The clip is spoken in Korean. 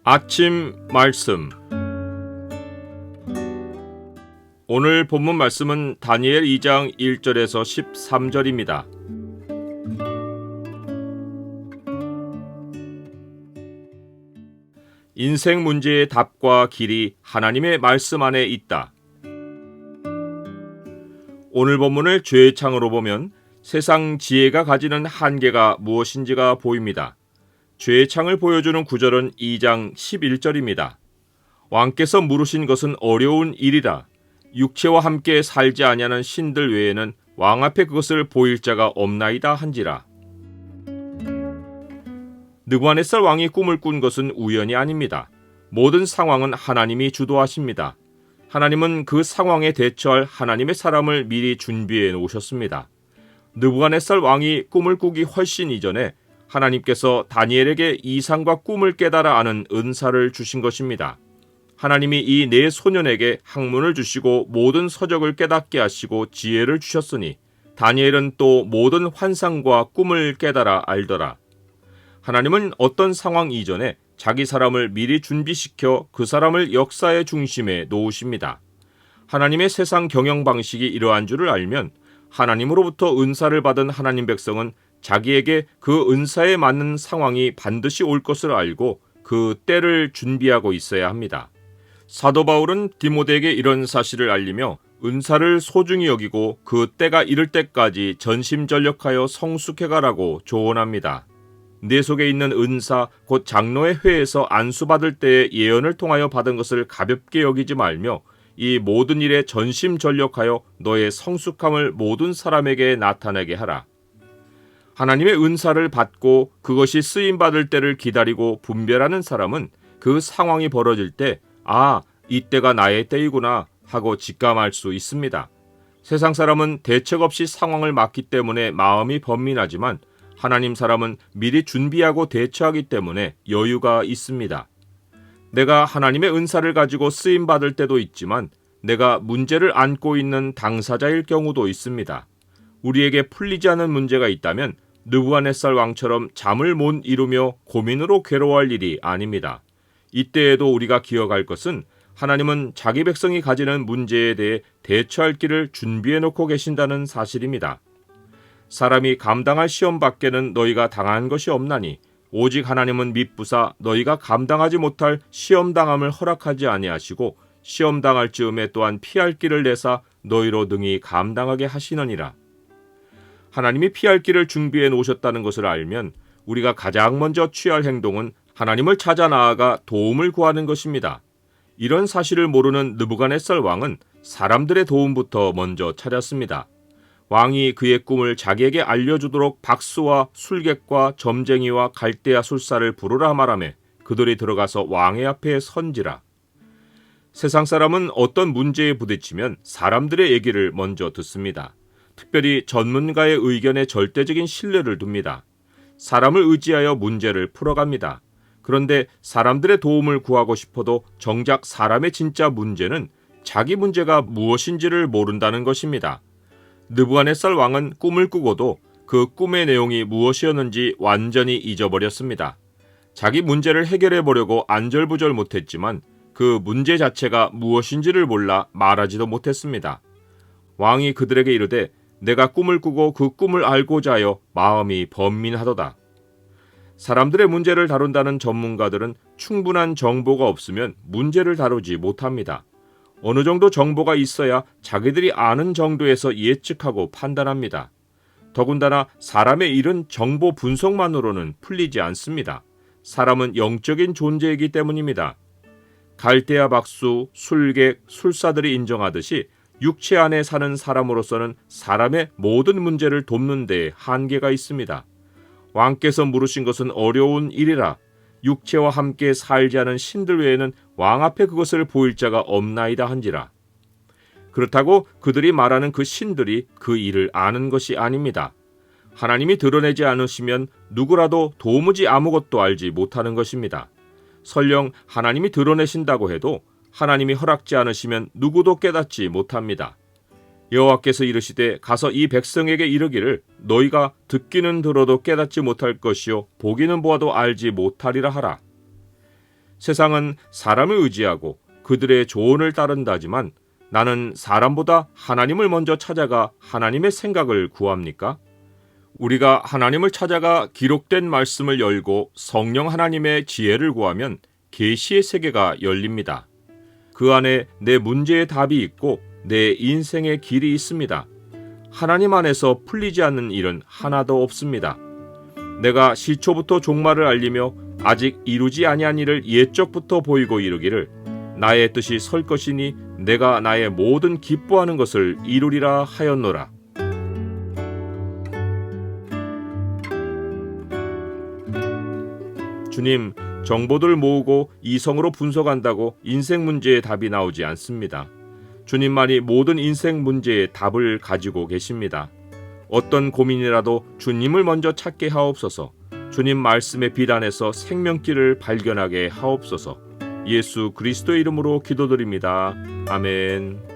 아침 말씀. 오늘 본문 말씀은 다니엘 2장 1절에서 13절입니다. 인생 문제의 답과 길이 하나님의 말씀 안에 있다. 오늘 본문을 죄의 창으로 보면 세상 지혜가 가지는 한계가 무엇인지가 보입니다. 죄의 창을 보여주는 구절은 2장 11절입니다. 왕께서 물으신 것은 어려운 일이라. 육체와 함께 살지 아니하는 신들 외에는 왕 앞에 그것을 보일 자가 없나이다 한지라. 느부갓네살 왕이 꿈을 꾼 것은 우연이 아닙니다. 모든 상황은 하나님이 주도하십니다. 하나님은 그 상황에 대처할 하나님의 사람을 미리 준비해 놓으셨습니다. 느부갓네살 왕이 꿈을 꾸기 훨씬 이전에 하나님께서 다니엘에게 이상과 꿈을 깨달아 아는 은사를 주신 것입니다. 하나님이 이 네 소년에게 학문을 주시고 모든 서적을 깨닫게 하시고 지혜를 주셨으니 다니엘은 또 모든 환상과 꿈을 깨달아 알더라. 하나님은 어떤 상황 이전에 자기 사람을 미리 준비시켜 그 사람을 역사의 중심에 놓으십니다. 하나님의 세상 경영 방식이 이러한 줄을 알면 하나님으로부터 은사를 받은 하나님 백성은 자기에게 그 은사에 맞는 상황이 반드시 올 것을 알고 그 때를 준비하고 있어야 합니다. 사도 바울은 디모데에게 이런 사실을 알리며 은사를 소중히 여기고 그 때가 이를 때까지 전심전력하여 성숙해가라고 조언합니다. 내 속에 있는 은사 곧 장로의 회에서 안수받을 때의 예언을 통하여 받은 것을 가볍게 여기지 말며 이 모든 일에 전심전력하여 너의 성숙함을 모든 사람에게 나타내게 하라. 하나님의 은사를 받고 그것이 쓰임받을 때를 기다리고 분별하는 사람은 그 상황이 벌어질 때 이때가 나의 때이구나 하고 직감할 수 있습니다. 세상 사람은 대책 없이 상황을 맞기 때문에 마음이 번민하지만 하나님 사람은 미리 준비하고 대처하기 때문에 여유가 있습니다. 내가 하나님의 은사를 가지고 쓰임받을 때도 있지만 내가 문제를 안고 있는 당사자일 경우도 있습니다. 우리에게 풀리지 않은 문제가 있다면 느부갓네살 왕처럼 잠을 못 이루며 고민으로 괴로워할 일이 아닙니다. 이때에도 우리가 기억할 것은 하나님은 자기 백성이 가지는 문제에 대해 대처할 길을 준비해 놓고 계신다는 사실입니다. 사람이 감당할 시험 밖에는 너희가 당한 것이 없나니 오직 하나님은 미쁘사 너희가 감당하지 못할 시험당함을 허락하지 아니하시고 시험당할 즈음에 또한 피할 길을 내사 너희로 능히 감당하게 하시느니라. 하나님이 피할 길을 준비해 놓으셨다는 것을 알면 우리가 가장 먼저 취할 행동은 하나님을 찾아 나아가 도움을 구하는 것입니다. 이런 사실을 모르는 느부갓네살 왕은 사람들의 도움부터 먼저 찾았습니다. 왕이 그의 꿈을 자기에게 알려주도록 박수와 술객과 점쟁이와 갈대아 술사를 부르라 말하며 그들이 들어가서 왕의 앞에 선지라. 세상 사람은 어떤 문제에 부딪히면 사람들의 얘기를 먼저 듣습니다. 특별히 전문가의 의견에 절대적인 신뢰를 둡니다. 사람을 의지하여 문제를 풀어갑니다. 그런데 사람들의 도움을 구하고 싶어도 정작 사람의 진짜 문제는 자기 문제가 무엇인지를 모른다는 것입니다. 느부갓네살 왕은 꿈을 꾸고도 그 꿈의 내용이 무엇이었는지 완전히 잊어버렸습니다. 자기 문제를 해결해 보려고 안절부절 못했지만 그 문제 자체가 무엇인지를 몰라 말하지도 못했습니다. 왕이 그들에게 이르되 내가 꿈을 꾸고 그 꿈을 알고자 하여 마음이 번민하도다. 사람들의 문제를 다룬다는 전문가들은 충분한 정보가 없으면 문제를 다루지 못합니다. 어느 정도 정보가 있어야 자기들이 아는 정도에서 예측하고 판단합니다. 더군다나 사람의 일은 정보 분석만으로는 풀리지 않습니다. 사람은 영적인 존재이기 때문입니다. 갈대아 박수, 술객, 술사들이 인정하듯이 육체 안에 사는 사람으로서는 사람의 모든 문제를 돕는 데 한계가 있습니다. 왕께서 물으신 것은 어려운 일이라. 육체와 함께 살지 않은 신들 외에는 왕 앞에 그것을 보일 자가 없나이다 한지라. 그렇다고 그들이 말하는 그 신들이 그 일을 아는 것이 아닙니다. 하나님이 드러내지 않으시면 누구라도 도무지 아무것도 알지 못하는 것입니다. 설령 하나님이 드러내신다고 해도 하나님이 허락지 않으시면 누구도 깨닫지 못합니다. 여호와께서 이르시되 가서 이 백성에게 이르기를 너희가 듣기는 들어도 깨닫지 못할 것이요 보기는 보아도 알지 못하리라 하라. 세상은 사람을 의지하고 그들의 조언을 따른다지만 나는 사람보다 하나님을 먼저 찾아가 하나님의 생각을 구합니까? 우리가 하나님을 찾아가 기록된 말씀을 열고 성령 하나님의 지혜를 구하면 계시의 세계가 열립니다. 그 안에 내 문제의 답이 있고 내 인생의 길이 있습니다. 하나님 안에서 풀리지 않는 일은 하나도 없습니다. 내가 시초부터 종말을 알리며 아직 이루지 아니한 일을 옛적부터 보이고 이르기를 나의 뜻이 설 것이니 내가 나의 모든 기뻐하는 것을 이루리라 하였노라. 주님, 정보들 모으고 이성으로 분석한다고 인생 문제의 답이 나오지 않습니다. 주님만이 모든 인생 문제의 답을 가지고 계십니다. 어떤 고민이라도 주님을 먼저 찾게 하옵소서. 주님 말씀의 빛 안에서 생명길을 발견하게 하옵소서. 예수 그리스도의 이름으로 기도드립니다. 아멘.